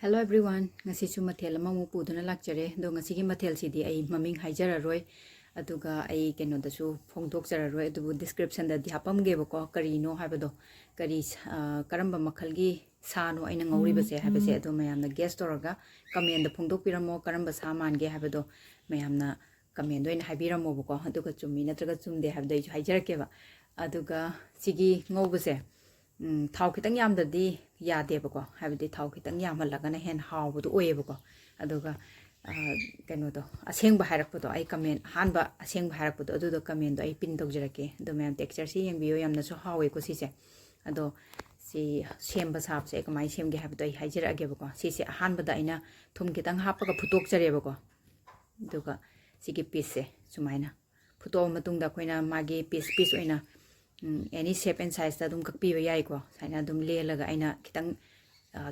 Hello everyone, ngasi chu mathel ama mu puduna lakjare do ngasi gi mathel sidi ai maming haijara roi aduga ai keno da chu phongdok jara roi adu description da diapam ge bako kari no habado kari karamba makhal gi sa no aina ngori base habase adu mayam na guest toraga comment da phongdok piramo karamba sa man ge habado mayam na comment doina habiramo bako aduga chumi natraga chumde habdai chu haijara ke ba aduga sigi ngobase thau khitang yam da di yade bako habdi thau khitang yam halaga na hen haw bu oye bako aduga keno do aseng ba harak puto ai comment han ba aseng ba harak puto adu do comment do ai pin tok jarake do mem texture si yang biyo yam na so hawe ko si se ado si sem ba sap se kamai sem ge habdo ai hajira age bako si se han ba da ina thum khitang hapa ga putok jare bako aduga sigi piece se sumaina puto matung da koina magi piece oina any shape and size da dum kakpi ba yai ko saina dum le laga aina kitang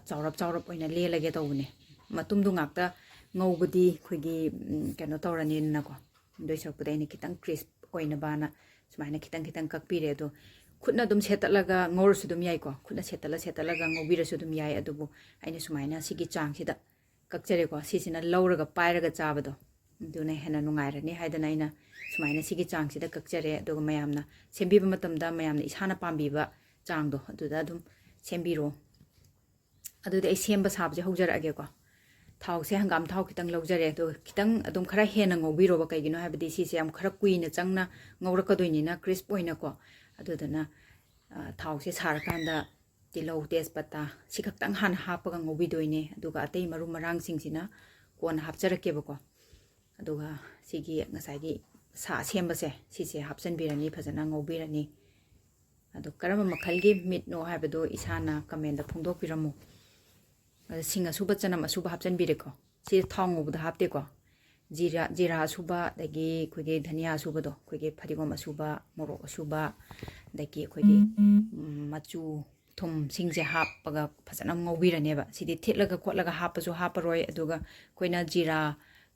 chaurap oina le lage tawune matum du ngakta ngaubadi khoigi keno tawrani na ko doi sakpuda ina kitang crisp oina bana sumaina kitang kakpi re do khutna dum setalaga ngor su dum yai ko khutna setalaga ngobira su dum yai adubu aina sumaina sigi chang sida kakjare ko sisina lauraga pairaga chabado dune hena nungairani haidana ina sumaina sigi chang sida kakjare aduga mayamna sembiba matamda mayamna isana pambiba changdo aduda dum sembiro aduda ai semba sabje haujarage ko thau se hangam thau kitang laujare do kitang adum khara hena ngobiro ba kaigino habidi si se am khara kuina changna ngaurakadoi na crisp oina ko adudana thau se sarakanda tilau tespata sikhaktang han hapaga ngobidoine aduga atei maru marang singsina kon hapjarake bako aduga sigi ngasagi sa semba se sise hapsan birani phajana ngobirani adu karama makhalgi meat no habado isana comment da phongdok piramu singa suba chanam asuba hapsan bireko si thong ubda hapte ko jira suba dagi khoge dhania suba do khoge pharigom asuba morok asuba dagi khoge machu thum singje hapaga phajana ngobirane ba sidi thitlaga khotlaga hapasu haparoi aduga koina jira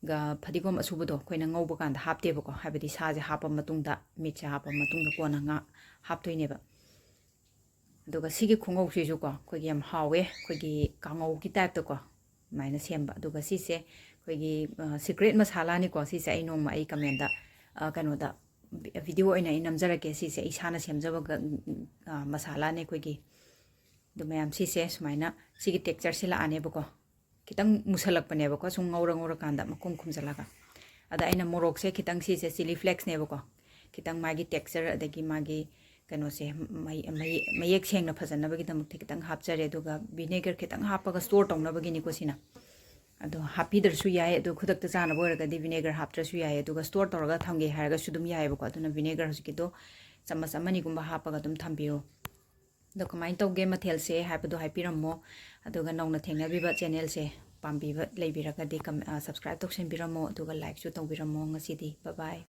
ga phadigom asubudo koina ngauba kan hapte bako habidi saje hapa matungda mitcha hapa matungda kona nga haptoine ba aduga sigi khungau sisu ko khogi yam hawe khogi kangau ki type to ko maina semba aduga sise khogi secret masala ni ko sise ai nong ma ai comment da kano da video ina inamjara ke sise isana semjaba masala ne khogi du mayam sise sumaina sigi texture sila ane bako kitang musalak pane bako sung ngaura kanda makum khumjalaga ada aina morok se kitang si se chili flakes ne bako kitang magi texture adagi magi kano se mayek seng na phajana bagi dam kitang hapjare duga vinegar kitang hapaga store tongna bagi ni ko sina ado happy dar su yae ado khudak ta jana boraga di vinegar haptra su yae duga store toraga thamge haraga sudum yae bako aduna vinegar hosiki do chamas amani gumba hapaga dum thambiyo do kamain tawge mathel se habado haipiramo aduga nongna thengnabiba channel se pambiba leibiraga de subscribe toksen biramo aduga like chu tawbiramo ngasidi bye bye